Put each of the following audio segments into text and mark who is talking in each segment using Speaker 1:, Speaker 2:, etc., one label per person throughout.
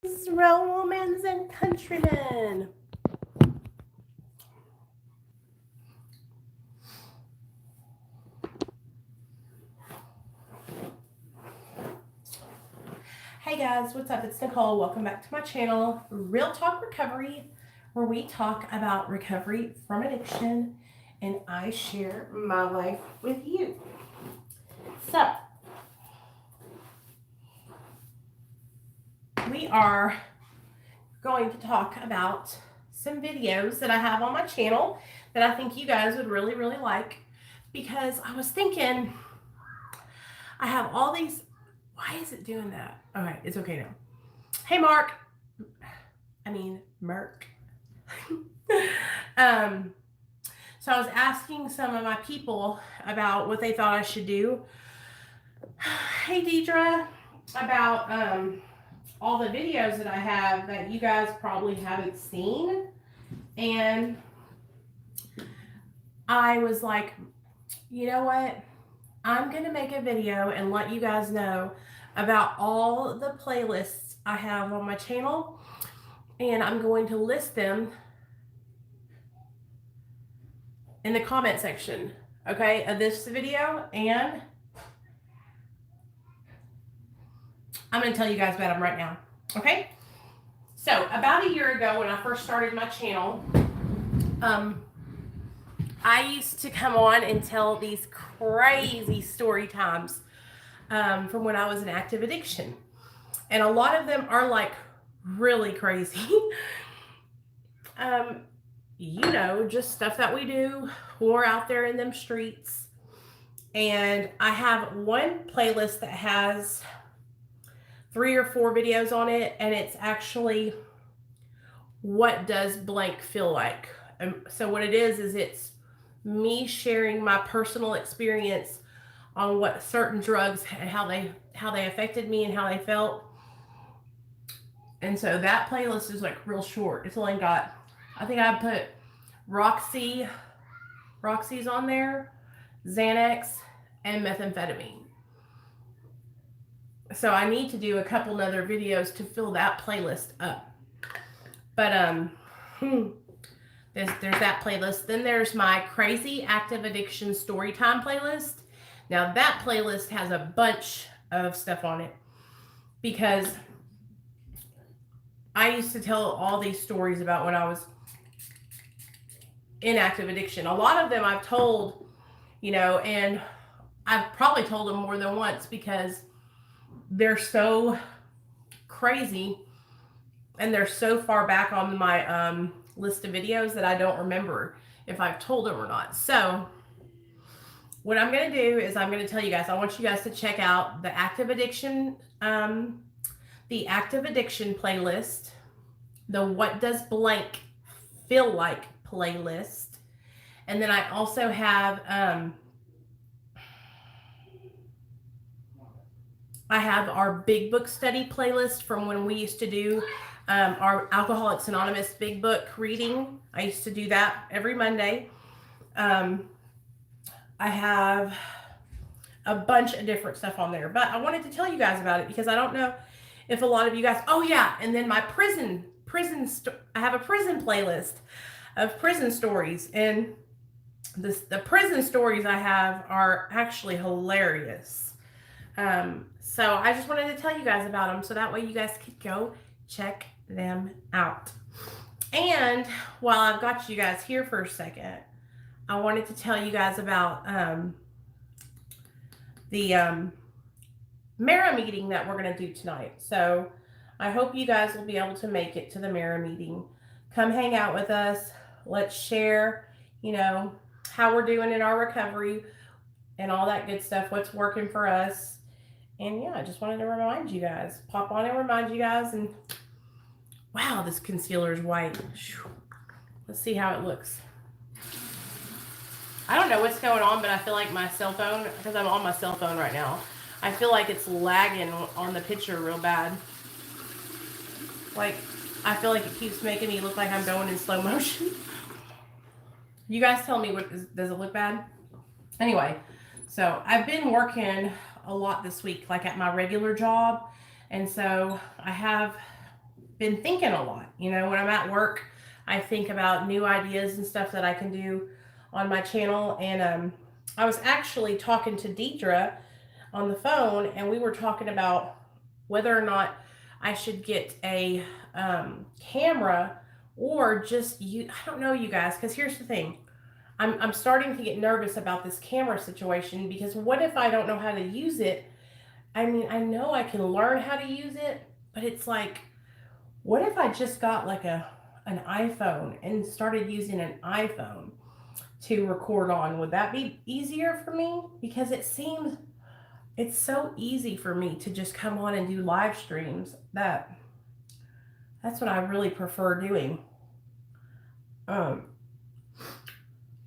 Speaker 1: Romans and countrymen. Hey guys, what's up? It's Nicole. Welcome back to my channel, Real Talk Recovery, where we talk about recovery from addiction and I share my life with you. So, we are going to talk about some videos that I have on my channel that I think you guys would really like, because I was thinking I have all these. Why is it doing that? All right, it's okay now. Hey, Merk. So I was asking some of my people about what they thought I should do. Hey, Deidre, about all the videos that I have that you guys probably haven't seen. And I was like, you know what? I'm going to make a video and let you guys know about all the playlists I have on my channel. And I'm going to list them in the comment section, okay, of this video. And I'm going to tell you guys about them right now, okay? So about a year ago when I first started my channel, I used to come on and tell these crazy story times from when I was in active addiction. And a lot of them are like really crazy. You know, just stuff that we do when we're out there in them streets. And I have one playlist that has 3 or 4 videos on it, and it's actually what does blank feel like. So what it is it's me sharing my personal experience on what certain drugs and how they affected me and how they felt. And so that playlist is like real short. It's only got, I think I put Roxy's on there, Xanax, and methamphetamine. So I need to do a couple other videos to fill that playlist up. But there's that playlist. Then there's my crazy active addiction story time playlist. Now that playlist has a bunch of stuff on it because I used to tell all these stories about when I was in active addiction. A lot of them I've told, you know, and I've probably told them more than once because they're so crazy and they're so far back on my list of videos that I don't remember if I've told them or not. So what I'm going to do is I'm going to tell you guys, I want you guys to check out the active addiction playlist, the what does blank feel like playlist. And then I also have our big book study playlist from when we used to do our Alcoholics Anonymous big book reading. I used to do that every Monday. I have a bunch of different stuff on there, but I wanted to tell you guys about it because I don't know if a lot of you guys, oh yeah, and then my I have a prison playlist of prison stories, and the prison stories I have are actually hilarious. So I just wanted to tell you guys about them so that way you guys could go check them out. And while I've got you guys here for a second, I wanted to tell you guys about the Mara meeting that we're going to do tonight. So I hope you guys will be able to make it to the Mara meeting. Come hang out with us. Let's share, you know, how we're doing in our recovery and all that good stuff, what's working for us. And yeah, I just wanted to remind you guys, pop on and remind you guys. And wow, this concealer is white. Let's see how it looks. I don't know what's going on, but I feel like my cell phone, because I'm on my cell phone right now, I feel like it's lagging on the picture real bad. Like, I feel like it keeps making me look like I'm going in slow motion. You guys tell me, does it look bad? Anyway, so I've been working a lot this week, like at my regular job. And so I have been thinking a lot. You know, when I'm at work, I think about new ideas and stuff that I can do on my channel. And I was actually talking to Deidre on the phone, and we were talking about whether or not I should get a camera or just you. I don't know, you guys, because here's the thing. I'm starting to get nervous about this camera situation, because what if I don't know how to use it? I mean, I know I can learn how to use it, but it's like, what if I just got like an iPhone and started using an iPhone to record on? Would that be easier for me? Because it seems it's so easy for me to just come on and do live streams. That's what I really prefer doing.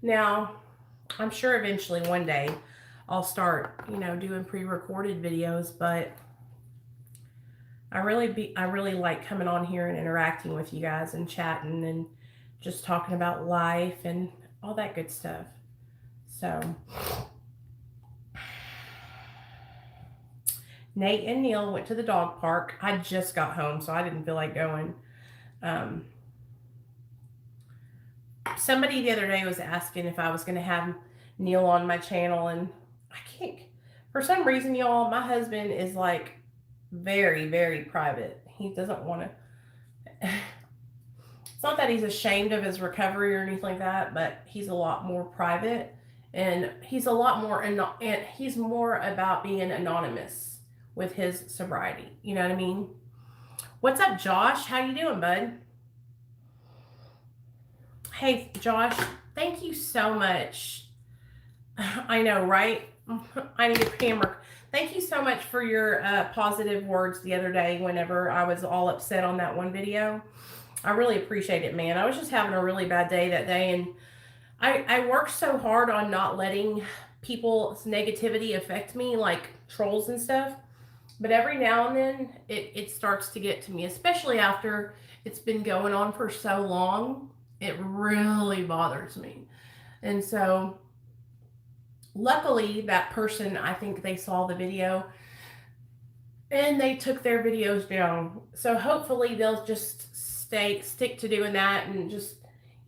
Speaker 1: Now, I'm sure eventually one day I'll start, doing pre-recorded videos, but I really like coming on here and interacting with you guys and chatting and just talking about life and all that good stuff. So, Nate and Neil went to the dog park. I just got home, so I didn't feel like going. Somebody the other day was asking if I was going to have Neil on my channel, and I can't. For some reason, y'all, my husband is like very, very private. He doesn't want to. It's not that he's ashamed of his recovery or anything like that, but he's a lot more private, and he's a lot more, and he's more about being anonymous with his sobriety. You know what I mean? What's up, Josh? How you doing, bud? Hey, Josh, thank you so much. I know, right? I need a camera. Thank you so much for your positive words the other day whenever I was all upset on that one video. I really appreciate it, man. I was just having a really bad day that day, and I worked so hard on not letting people's negativity affect me, like trolls and stuff. But every now and then, it starts to get to me, especially after it's been going on for so long. It really bothers me. And so, luckily, that person, I think they saw the video and they took their videos down. So hopefully they'll just stick to doing that and just,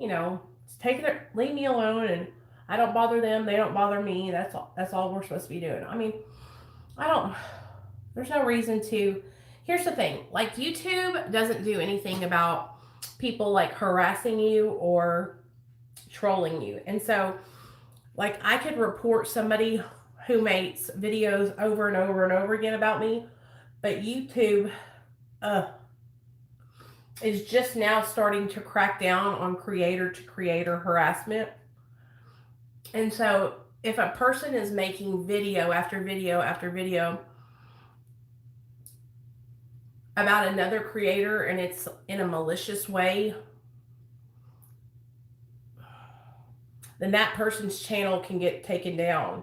Speaker 1: leave me alone, and I don't bother them. They don't bother me. That's all we're supposed to be doing. I mean, there's no reason to. Here's the thing, like YouTube doesn't do anything about people like harassing you or trolling you. And so, like, I could report somebody who makes videos over and over and over again about me, but YouTube is just now starting to crack down on creator to creator harassment. And so if a person is making video after video after video about another creator and it's in a malicious way, then that person's channel can get taken down.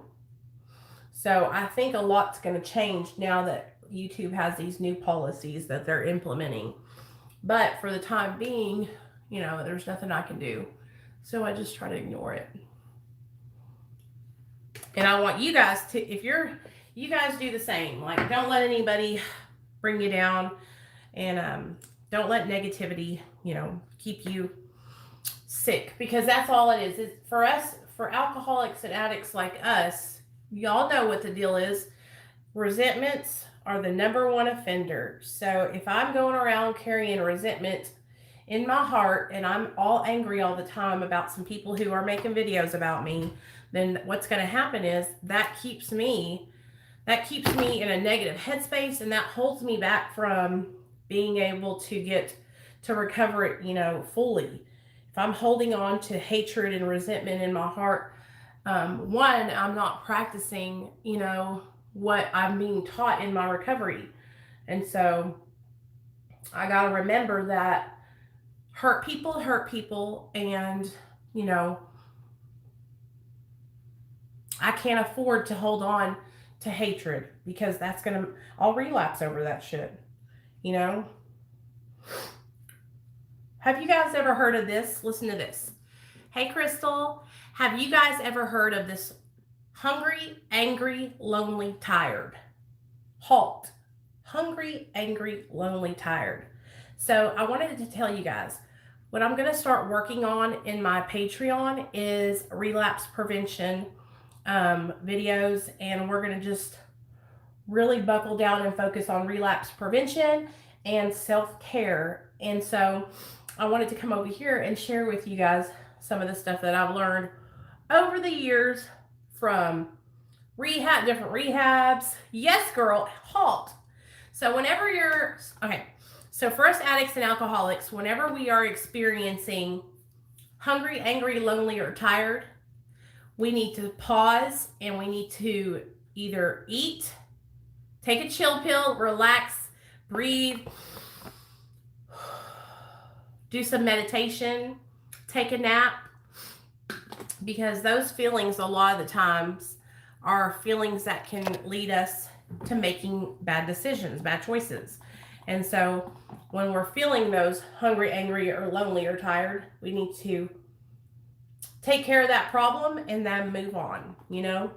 Speaker 1: So I think a lot's going to change now that YouTube has these new policies that they're implementing. But for the time being, there's nothing I can do. So I just try to ignore it. And I want you guys to, you guys do the same. Like, don't let anybody bring you down, and don't let negativity, keep you sick, because that's all it is. It's for us, for alcoholics and addicts like us, y'all know what the deal is. Resentments are the number one offender. So if I'm going around carrying resentment in my heart and I'm all angry all the time about some people who are making videos about me, then what's going to happen is that keeps me in a negative headspace, and that holds me back from being able to get to recover it, fully. If I'm holding on to hatred and resentment in my heart, one, I'm not practicing, what I'm being taught in my recovery. And so I got to remember that hurt people, and, I can't afford to hold on to hatred, because I'll relapse over that shit, Have you guys ever heard of this? Listen to this. Hey, Crystal, have you guys ever heard of this? Hungry, angry, lonely, tired. HALT. Hungry, angry, lonely, tired. So I wanted to tell you guys, what I'm going to start working on in my Patreon is relapse prevention videos, and we're going to just really buckle down and focus on relapse prevention and self-care. And so I wanted to come over here and share with you guys some of the stuff that I've learned over the years from different rehabs. Yes, girl, halt. So whenever you're, okay, so for us addicts and alcoholics, whenever we are experiencing hungry, angry, lonely, or tired, we need to pause and we need to either eat, take a chill pill, relax, breathe, do some meditation, take a nap, because those feelings a lot of the times are feelings that can lead us to making bad decisions, bad choices. And so when we're feeling those hungry, angry, or lonely, or tired, we need to take care of that problem and then move on, you know?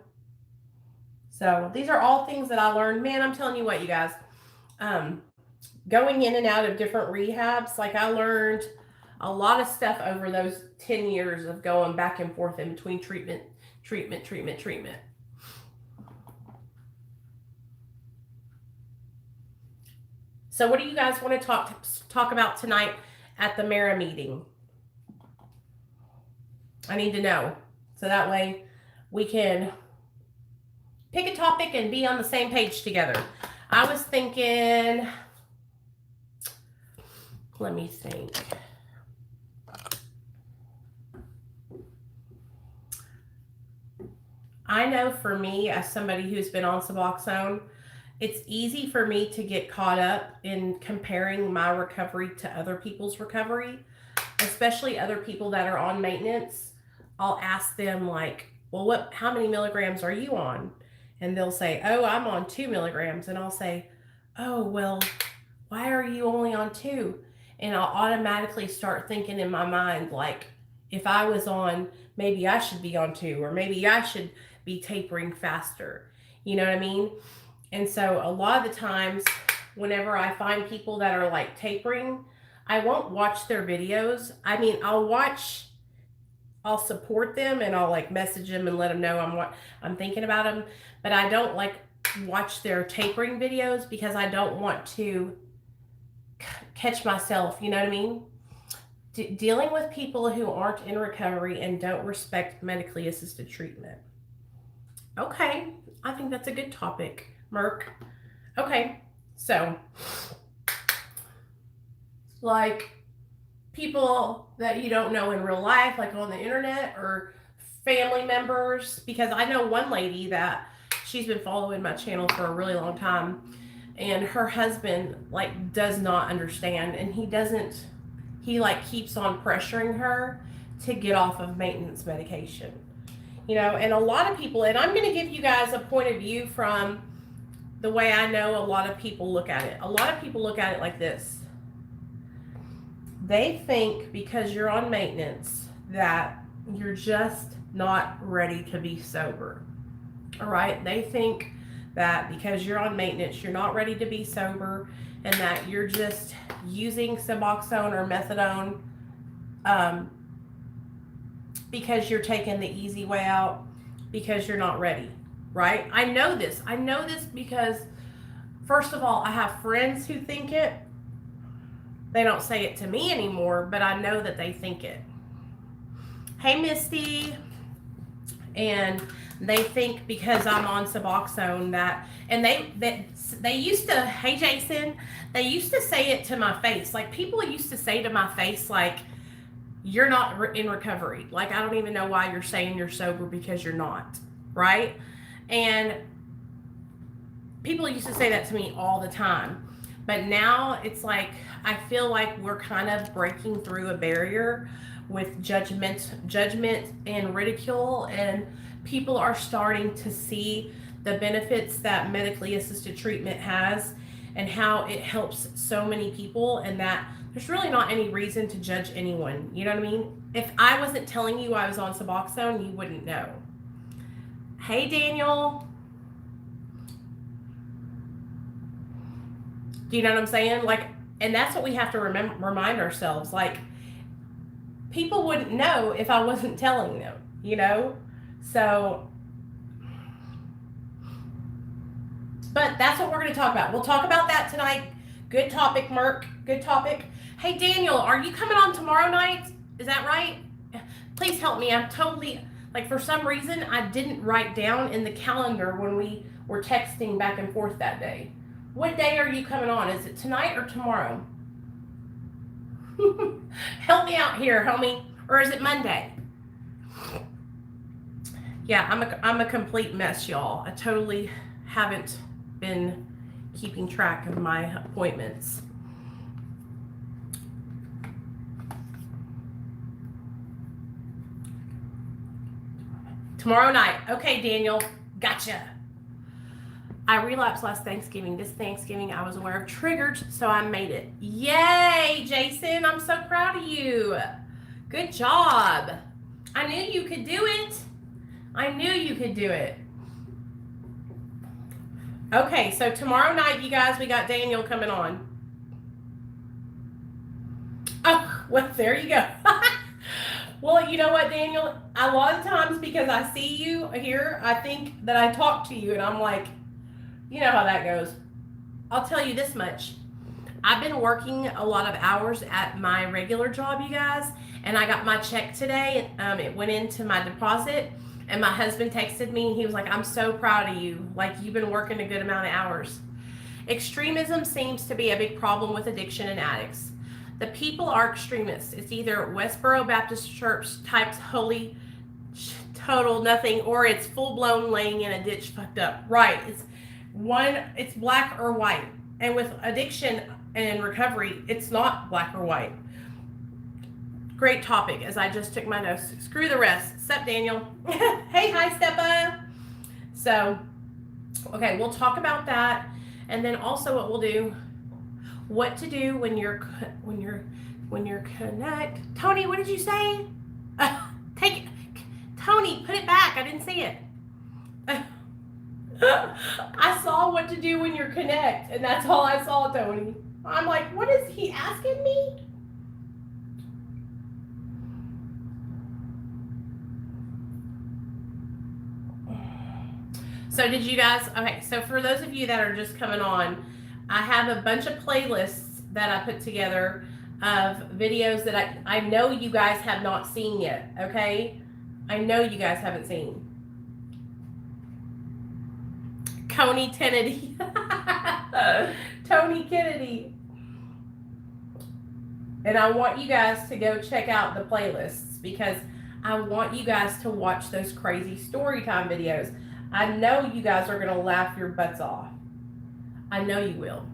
Speaker 1: So these are all things that I learned. Man, I'm telling you what, you guys, going in and out of different rehabs, like I learned a lot of stuff over those 10 years of going back and forth in between treatment. So what do you guys want to talk about tonight at the Mara meeting? I need to know, so that way we can pick a topic and be on the same page together. I was thinking, let me think. I know for me, as somebody who's been on Suboxone, it's easy for me to get caught up in comparing my recovery to other people's recovery, especially other people that are on maintenance. I'll ask them like, well, how many milligrams are you on? And they'll say, oh, I'm on 2 milligrams. And I'll say, oh, well, why are you only on 2? And I'll automatically start thinking in my mind, like, if I was on, maybe I should be on 2, or maybe I should be tapering faster. You know what I mean? And so a lot of the times, whenever I find people that are like tapering, I won't watch their videos. I mean, I'll support them and I'll like message them and let them know I'm thinking about them. But I don't like watch their tapering videos because I don't want to catch myself. You know what I mean? Dealing with people who aren't in recovery and don't respect medically assisted treatment. Okay, I think that's a good topic, Merc. Okay, so like people that you don't know in real life, like on the internet, or family members, because I know one lady that she's been following my channel for a really long time, and her husband like does not understand, and he like keeps on pressuring her to get off of maintenance medication. You know, and a lot of people, and I'm going to give you guys a point of view from the way I know a lot of people look at it. A lot of people look at it like this. They think because you're on maintenance that you're just not ready to be sober. All right? They think that because you're on maintenance, you're not ready to be sober, and that you're just using Suboxone or methadone because you're taking the easy way out, because you're not ready, right? I know this because, first of all, I have friends who think it. They don't say it to me anymore, but I know that they think it. Hey, Misty. And they think because I'm on Suboxone that, and they used to, hey, Jason, they used to say it to my face. Like, people used to say to my face, like, you're not in recovery. Like, I don't even know why you're saying you're sober, because you're not, right? And people used to say that to me all the time. But now it's like, I feel like we're kind of breaking through a barrier with judgment and ridicule, and people are starting to see the benefits that medically assisted treatment has and how it helps so many people, and that there's really not any reason to judge anyone. You know what I mean? If I wasn't telling you I was on Suboxone, you wouldn't know. Hey, Daniel. Do you know what I'm saying? Like, And that's what we have to remind ourselves. Like, people wouldn't know if I wasn't telling them, you know? So, but that's what we're going to talk about. We'll talk about that tonight. Good topic, Merc. Good topic. Hey, Daniel, are you coming on tomorrow night? Is that right? Please help me. I'm totally, like, for some reason, I didn't write down in the calendar when we were texting back and forth that day. What day are you coming on? Is it tonight or tomorrow? Help me out here, homie. Or is it Monday? Yeah, I'm a complete mess, y'all. I totally haven't been keeping track of my appointments. Tomorrow night. Okay, Daniel. Gotcha. I relapsed last Thanksgiving. This Thanksgiving, I was aware of triggers, so I made it. Yay, Jason. I'm so proud of you. Good job. I knew you could do it. I knew you could do it. Okay, so tomorrow night, you guys, we got Daniel coming on. Oh, well, there you go. Well, you know what, Daniel? A lot of times, because I see you here, I think that I talk to you, and I'm like, you know how that goes. I'll tell you this much. I've been working a lot of hours at my regular job, you guys, and I got my check today. It went into my deposit, and my husband texted me, and he was like, I'm so proud of you. Like, you've been working a good amount of hours. Extremism seems to be a big problem with addiction and addicts. The people are extremists. It's either Westboro Baptist Church types holy, total nothing, or it's full-blown laying in a ditch fucked up. Right. It's black or white. And with addiction and recovery, it's not black or white. Great topic, as I just took my notes. Screw the rest. Sup, Daniel? Hey, hi, Steppa. So, okay, we'll talk about that. And then also what we'll do, what to do when you're connect. Tony, what did you say? Tony, put it back. I didn't see it. I saw what to do when you're connect, and that's all I saw, Tony. I'm like, what is he asking me? So did you guys, okay, so for those of you that are just coming on, I have a bunch of playlists that I put together of videos that I know you guys have not seen yet, okay? I know you guys haven't seen. Coney Kennedy. Tony Kennedy. And I want you guys to go check out the playlists because I want you guys to watch those crazy story time videos. I know you guys are going to laugh your butts off. I know you will.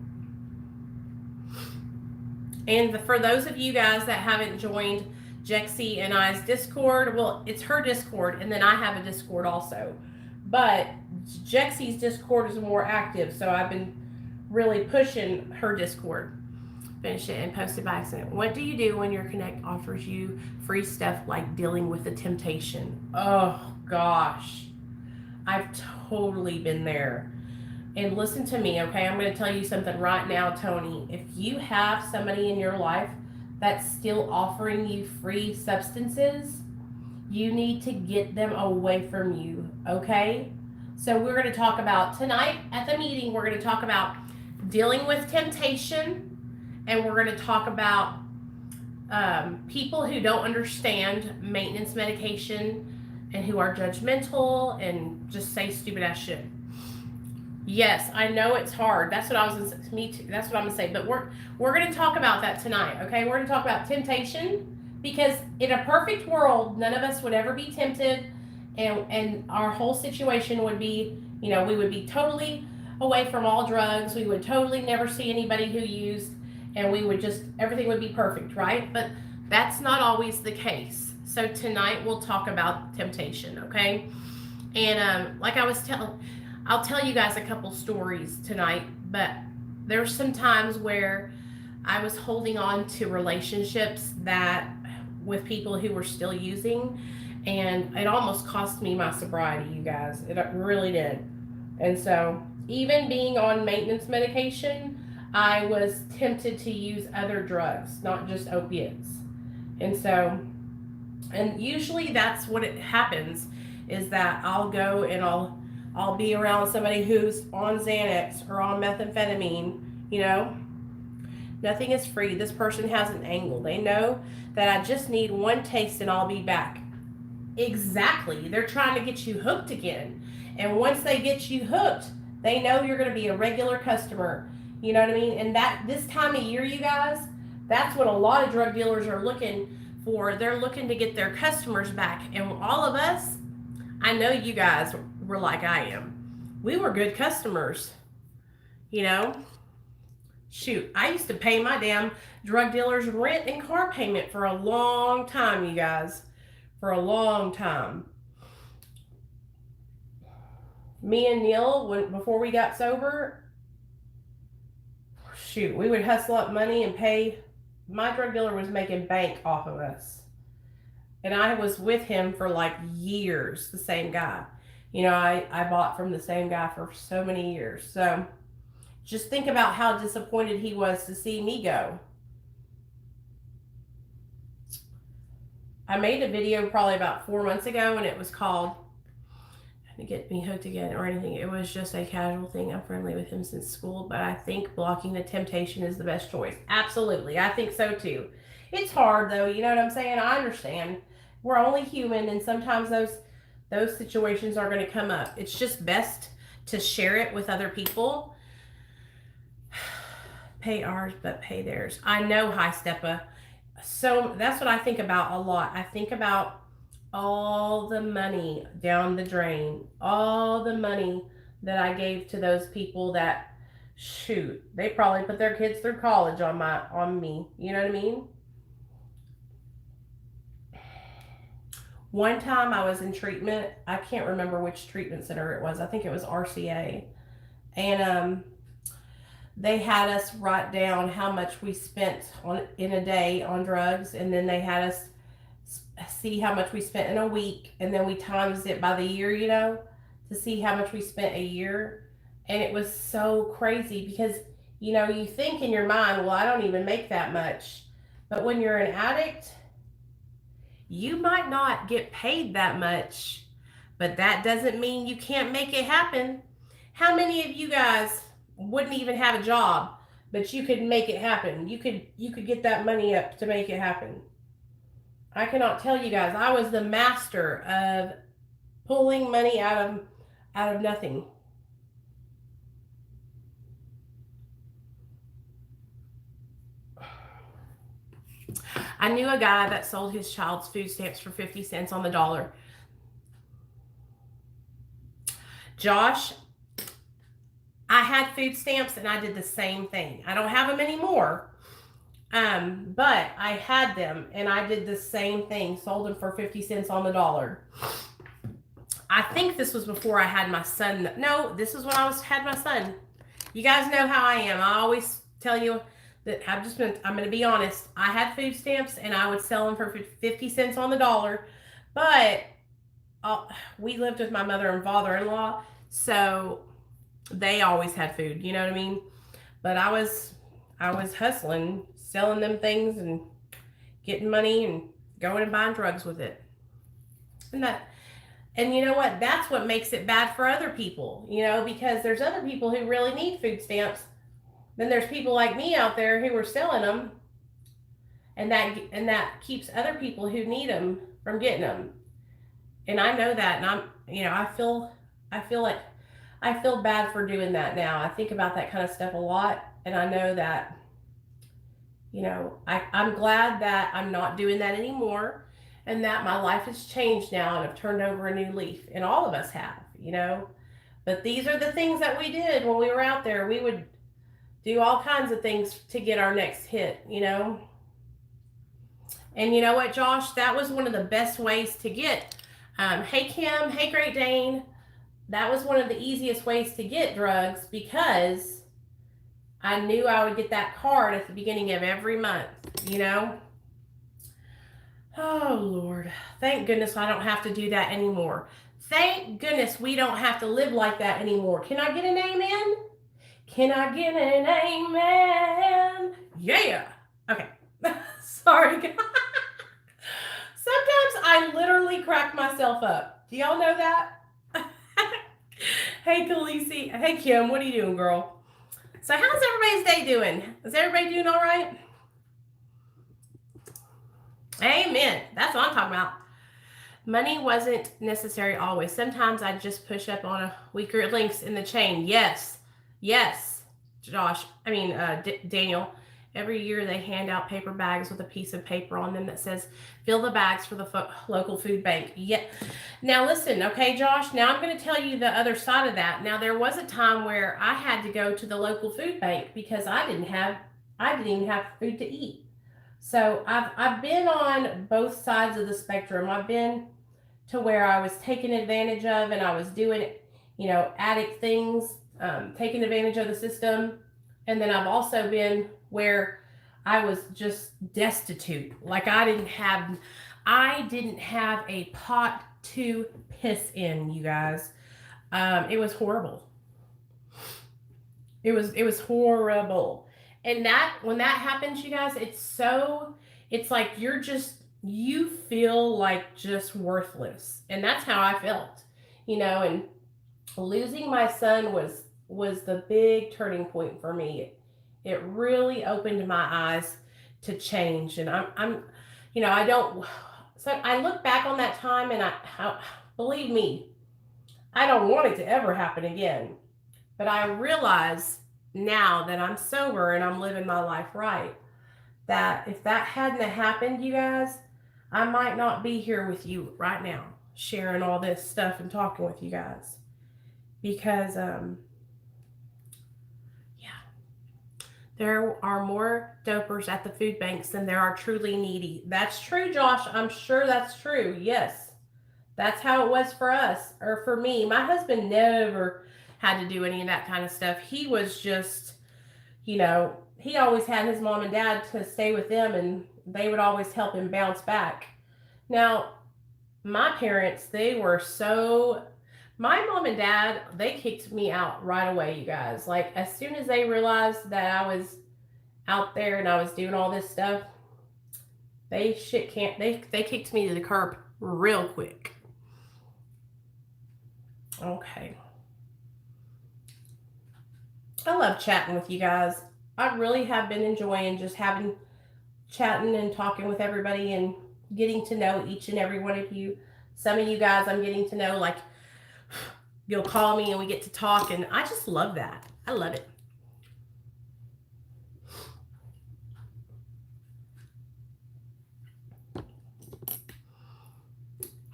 Speaker 1: And for those of you guys that haven't joined Jexie and I's Discord, well, it's her Discord, and then I have a Discord also. But Jexie's Discord is more active, so I've been really pushing her Discord. Finish it and post it by accident. What do you do when your Connect offers you free stuff like dealing with the temptation? Oh, gosh. I've totally been there. And listen to me, okay? I'm going to tell you something right now, Tony. If you have somebody in your life that's still offering you free substances, you need to get them away from you, okay? So we're going to talk about, tonight at the meeting, we're going to talk about dealing with temptation, and we're going to talk about people who don't understand maintenance medication and who are judgmental and just say stupid ass shit. Yes, I know it's hard. That's what I was gonna say. Me too. That's what I'm gonna say. But we're going to talk about that tonight, okay? We're going to talk about temptation because in a perfect world, none of us would ever be tempted, and our whole situation would be, you know, we would be totally away from all drugs. We would totally never see anybody who used, and we would just, everything would be perfect, right? But that's not always the case. So tonight we'll talk about temptation, okay? And like I was I'll tell you guys a couple stories tonight, but there's some times where I was holding on to relationships that with people who were still using, and it almost cost me my sobriety, you guys. It really did. And so even being on maintenance medication, I was tempted to use other drugs, not just opiates. And so, and usually that's what it happens, is that I'll go and I'll be around somebody who's on Xanax or on methamphetamine, you know. Nothing is free. This person has an angle. They know that I just need one taste and I'll be back. Exactly. They're trying to get you hooked again. And once they get you hooked, they know you're going to be a regular customer. You know what I mean? And that this time of year, you guys, that's what a lot of drug dealers are looking for. They're looking to get their customers back. And all of us, I know you guys were like I am. We were good customers. You know? Shoot, I used to pay my damn drug dealers rent and car payment for a long time, you guys. For a long time. Me and Neil, before we got sober, shoot, we would hustle up money and pay. My drug dealer was making bank off of us. And I was with him for like years, the same guy. You know, I bought from the same guy for so many years. So just think about how disappointed he was to see me go. I made a video probably about 4 months ago, and it was called "To Get Me Hooked Again" or anything. It was just a casual thing. I'm friendly with him since school, but I think blocking the temptation is the best choice. Absolutely. I think so too. It's hard though, you know what I'm saying? I understand. We're only human, and sometimes those situations are going to come up. It's just best to share it with other people. Pay ours, but pay theirs. I know, High Steppa. So that's what I think about a lot. I think about all the money down the drain, all the money that I gave to those people that, shoot, they probably put their kids through college on me. You know what I mean? One time I was in treatment. I can't remember which treatment center it was. I think it was RCA. And they had us write down how much we spent in a day on drugs, and then they had us see how much we spent in a week, and then we times it by the year, you know, to see how much we spent a year. And it was so crazy because, you know, you think in your mind, well, I don't even make that much. But when you're an addict, you might not get paid that much, but that doesn't mean you can't make it happen. How many of you guys wouldn't even have a job, but you could make it happen? You could get that money up to make it happen. I cannot tell you guys, I was the master of pulling money out of nothing. I knew a guy that sold his child's food stamps for 50 cents on the dollar. Josh, I had food stamps and I did the same thing. I don't have them anymore. But I had them and I did the same thing. Sold them for 50 cents on the dollar. I think this was before I had my son. No, this was when had my son. You guys know how I am. I always tell you that I'm going to be honest. I had food stamps and I would sell them for 50 cents on the dollar. But we lived with my mother and father-in-law, so they always had food, you know what I mean? But I was hustling, selling them things and getting money and going and buying drugs with it. And you know what? That's what makes it bad for other people, you know, because there's other people who really need food stamps. Then there's people like me out there who are selling them, and that keeps other people who need them from getting them. And I know that, and I feel bad for doing that now. I think about that kind of stuff a lot, and I know that, you know, I'm glad that I'm not doing that anymore, and that my life has changed now, and I've turned over a new leaf, and all of us have, you know. But these are the things that we did when we were out there. We would do all kinds of things to get our next hit, you know. And you know what, Josh? That was one of the best ways to get. Hey, Kim. Hey, Great Dane. That was one of the easiest ways to get drugs because I knew I would get that card at the beginning of every month, you know. Oh, Lord. Thank goodness I don't have to do that anymore. Thank goodness we don't have to live like that anymore. Can I get an amen? Can I get an amen? Yeah. Okay. Sorry. Sometimes I literally crack myself up. Do y'all know that? Hey, Khaleesi. Hey, Kim. What are you doing, girl? So how's everybody's day doing? Is everybody doing all right? Amen. That's what I'm talking about. Money wasn't necessary always. Sometimes I just push up on a weaker links in the chain. Yes. Yes. Josh. Daniel. Every year they hand out paper bags with a piece of paper on them that says, fill the bags for the local food bank. Yeah. Now listen, okay, Josh, now I'm going to tell you the other side of that. Now there was a time where I had to go to the local food bank because I didn't even have food to eat. So I've been on both sides of the spectrum. I've been to where I was taken advantage of and I was doing, addict things, taking advantage of the system. And then I've also been where I was just destitute. Like I didn't have a pot to piss in, you guys. It was horrible. It was horrible. And when that happens, you guys, it's like you feel like just worthless. And that's how I felt, and losing my son was the big turning point for me. It really opened my eyes to change. And so I look back on that time and I believe me, I don't want it to ever happen again. But I realize now that I'm sober and I'm living my life right, that if that hadn't happened, you guys, I might not be here with you right now, sharing all this stuff and talking with you guys. Because, there are more dopers at the food banks than there are truly needy. That's true, Josh. I'm sure that's true. Yes. That's how it was for us, or for me. My husband never had to do any of that kind of stuff. He was just, he always had his mom and dad to stay with them, and they would always help him bounce back. Now, my parents, my mom and dad, they kicked me out right away, you guys. Like, as soon as they realized that I was out there and I was doing all this stuff, they kicked me to the curb real quick. Okay. I love chatting with you guys. I really have been enjoying just chatting and talking with everybody and getting to know each and every one of you. Some of you guys I'm getting to know, like, you'll call me and we get to talk, and I just love that. I love it.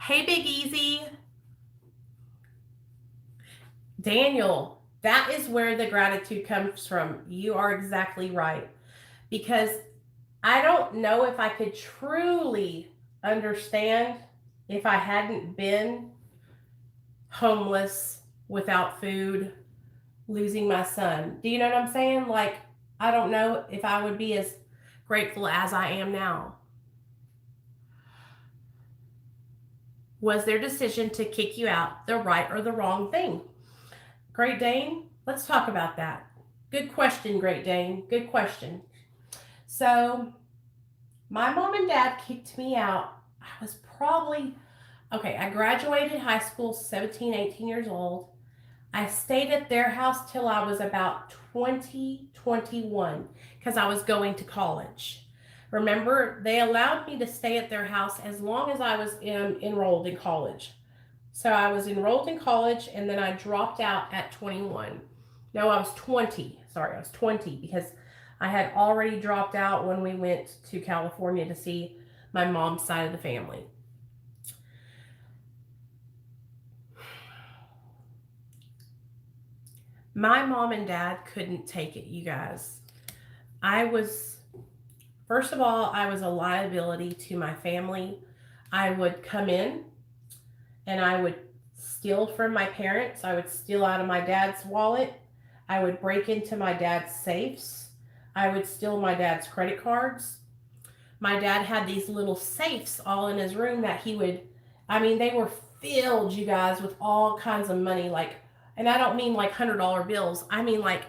Speaker 1: Hey, Big Easy. Daniel, that is where the gratitude comes from. You are exactly right. Because I don't know if I could truly understand if I hadn't been homeless, without food, losing my son. Do you know what I'm saying? Like, I don't know if I would be as grateful as I am now. Was their decision to kick you out the right or the wrong thing? Great Dane, let's talk about that. Good question, Great Dane. Good question. So, my mom and dad kicked me out. I was probably, I graduated high school 17, 18 years old. I stayed at their house till I was about 20, 21 because I was going to college. Remember, they allowed me to stay at their house as long as I was enrolled in college. So I was enrolled in college and then I dropped out at 21. No, I was 20. Sorry, I was 20 because I had already dropped out when we went to California to see my mom's side of the family. My mom and dad couldn't take it, you guys. First of all, I was a liability to my family. I would come in and I would steal from my parents. I would steal out of my dad's wallet. I would break into my dad's safes. I would steal my dad's credit cards. My dad had these little safes all in his room that they were filled, you guys, with all kinds of money. And I don't mean like $100 bills. I mean like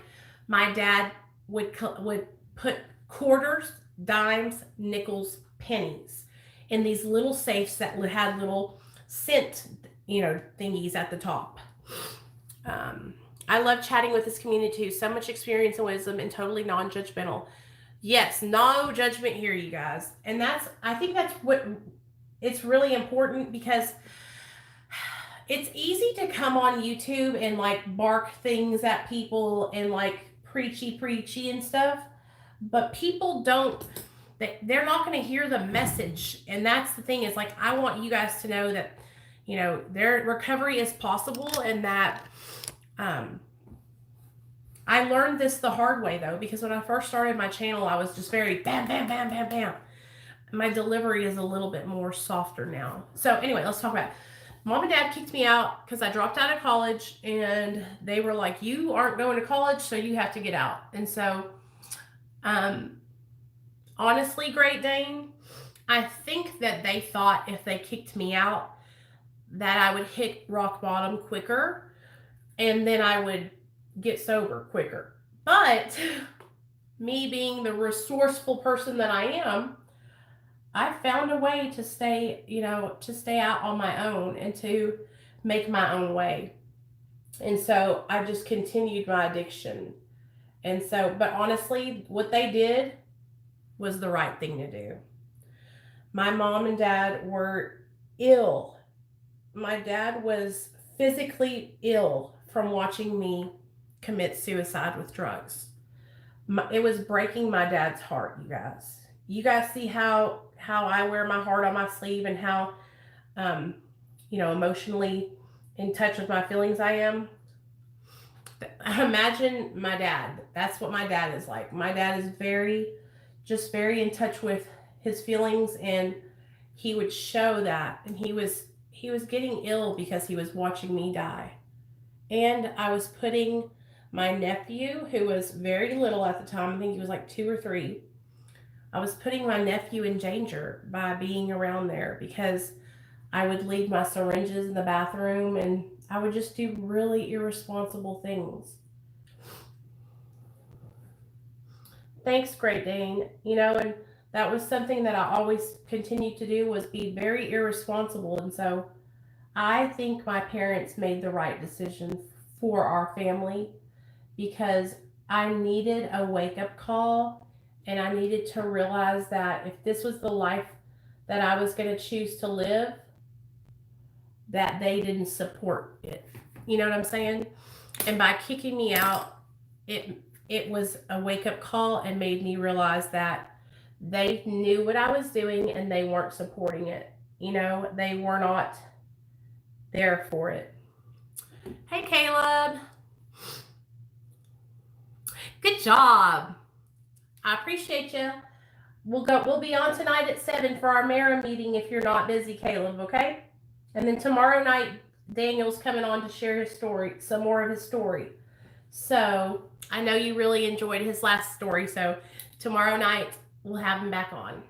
Speaker 1: my dad would put quarters, dimes, nickels, pennies in these little safes that had little scent, thingies at the top. I love chatting with this community too. So much experience and wisdom and totally non-judgmental. Yes, no judgment here, you guys. And I think that's what it's really important, because it's easy to come on YouTube and like bark things at people and like preachy and stuff, but people they're not going to hear the message. And that's the thing, is like, I want you guys to know that, their recovery is possible, and that I learned this the hard way though, because when I first started my channel, I was just very bam, bam, bam, bam, bam. My delivery is a little bit more softer now. So anyway, let's talk about it. Mom and Dad kicked me out because I dropped out of college, and they were like, you aren't going to college, so you have to get out. And so, honestly, Great Dane, I think that they thought if they kicked me out that I would hit rock bottom quicker, and then I would get sober quicker. But me being the resourceful person that I am, I found a way to stay out on my own and to make my own way. And so I just continued my addiction. And so, but honestly, what they did was the right thing to do. My mom and dad were ill. My dad was physically ill from watching me commit suicide with drugs. It was breaking my dad's heart, you guys. You guys see how I wear my heart on my sleeve, and how, emotionally in touch with my feelings I am. Imagine my dad. That's what my dad is like. My dad is very in touch with his feelings, and he would show that. And he was getting ill because he was watching me die. And I was putting my nephew, who was very little at the time, I think he was like 2 or 3, I was putting my nephew in danger by being around there, because I would leave my syringes in the bathroom, and I would just do really irresponsible things. Thanks, Great Dane. And that was something that I always continued to do, was be very irresponsible. And so I think my parents made the right decision for our family, because I needed a wake-up call. And I needed to realize that if this was the life that I was going to choose to live, that they didn't support it. You know what I'm saying? And by kicking me out, it was a wake-up call, and made me realize that they knew what I was doing, and they weren't supporting it. They were not there for it. Hey, Caleb. Good job. I appreciate you. We'll be on tonight at 7 for our Mara meeting if you're not busy, Caleb, okay? And then tomorrow night, Daniel's coming on to share his story, some more of his story. So I know you really enjoyed his last story, so tomorrow night we'll have him back on.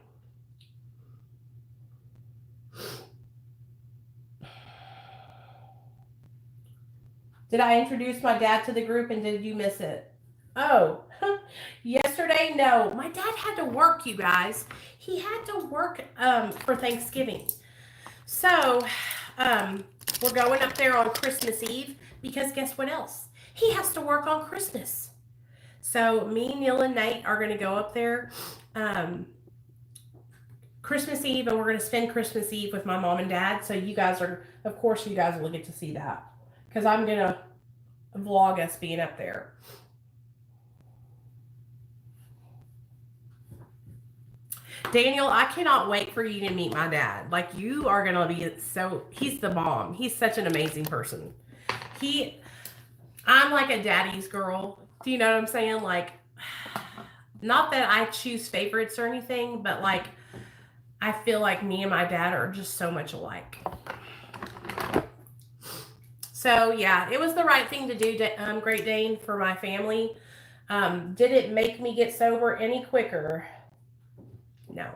Speaker 1: Did I introduce my dad to the group, and did you miss it? Oh, yesterday, no. My dad had to work, you guys. He had to work for Thanksgiving. So, we're going up there on Christmas Eve, because guess what else? He has to work on Christmas. So, me, Neil, and Nate are going to go up there Christmas Eve, and we're going to spend Christmas Eve with my mom and dad. So, you guys will get to see that, because I'm going to vlog us being up there. Daniel, I cannot wait for you to meet my dad. Like, you are going to be he's the bomb. He's such an amazing person. I'm like a daddy's girl. Do you know what I'm saying? Like, not that I choose favorites or anything, but like, I feel like me and my dad are just so much alike. So yeah, it was the right thing to do, Great Dane, for my family. Did it make me get sober any quicker? No.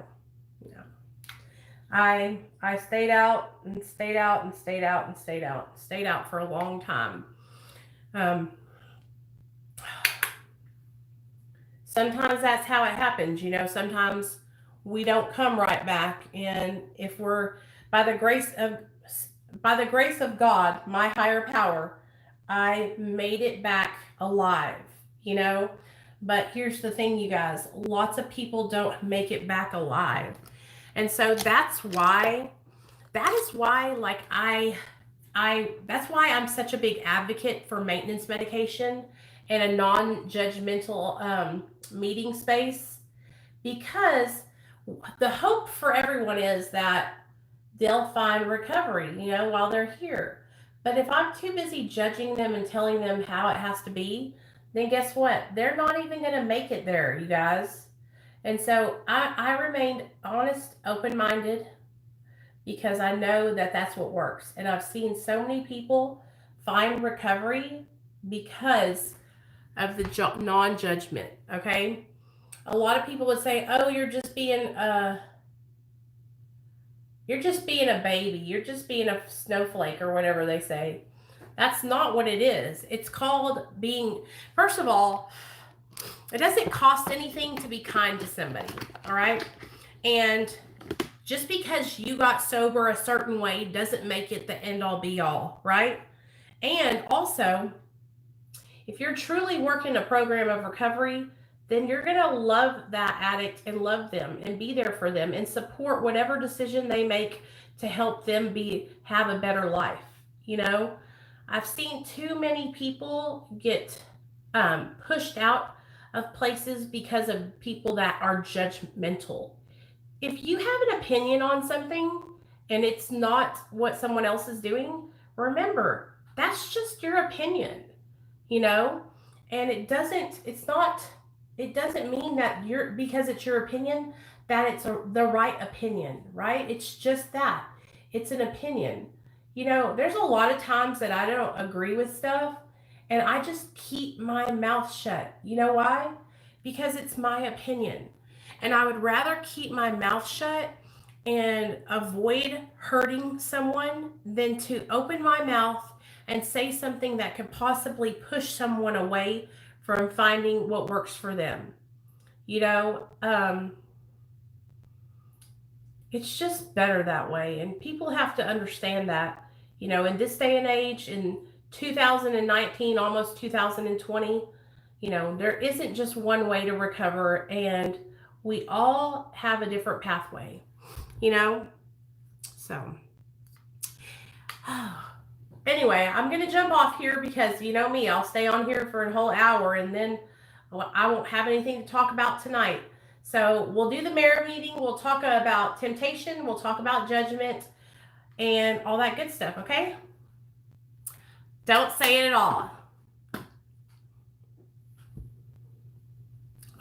Speaker 1: I stayed out and stayed out and stayed out and stayed out. Stayed out for a long time. sometimes that's how it happens. You know, sometimes we don't come right back. And if we're by the grace of God, my higher power, I made it back alive, you know. But here's the thing, you guys, lots of people don't make it back alive. And so that is why like that's why I'm such a big advocate for maintenance medication and a non-judgmental meeting space, because the hope for everyone is that they'll find recovery, you know, while they're here. But if I'm too busy judging them and telling them how it has to be, then guess what? They're not even going to make it there, you guys. And so I remained honest, open-minded, because I know that that's what works. And I've seen so many people find recovery because of the non-judgment, okay? A lot of people would say, oh, you're just being a baby. You're just being a snowflake, or whatever they say. That's not what it is. It's called being, first of all, it doesn't cost anything to be kind to somebody, all right? And just because you got sober a certain way doesn't make it the end all be all, right? And also, if you're truly working a program of recovery, then you're going to love that addict and love them and be there for them and support whatever decision they make to help them have a better life. You know, I've seen too many people get pushed out of places because of people that are judgmental. If you have an opinion on something and it's not what someone else is doing, remember, that's just your opinion, you know? And it doesn't mean that because it's your opinion, that it's the right opinion, right? It's just that. It's an opinion. You know, there's a lot of times that I don't agree with stuff and I just keep my mouth shut. You know why? Because it's my opinion. And I would rather keep my mouth shut and avoid hurting someone than to open my mouth and say something that could possibly push someone away from finding what works for them. You know, it's just better that way. And people have to understand that, you know, in this day and age, in 2019, almost 2020, you know, there isn't just one way to recover, and we all have a different pathway, you know? So, anyway, I'm going to jump off here because you know me, I'll stay on here for a whole hour and then I won't have anything to talk about tonight. So we'll do the mirror meeting. We'll talk about temptation. We'll talk about judgment and all that good stuff, okay? Don't say it at all.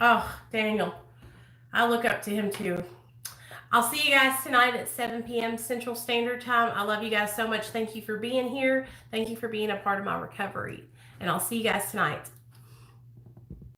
Speaker 1: Oh, Daniel. I look up to him too. I'll see you guys tonight at 7 p.m. Central Standard Time. I love you guys so much. Thank you for being here. Thank you for being a part of my recovery. And I'll see you guys tonight.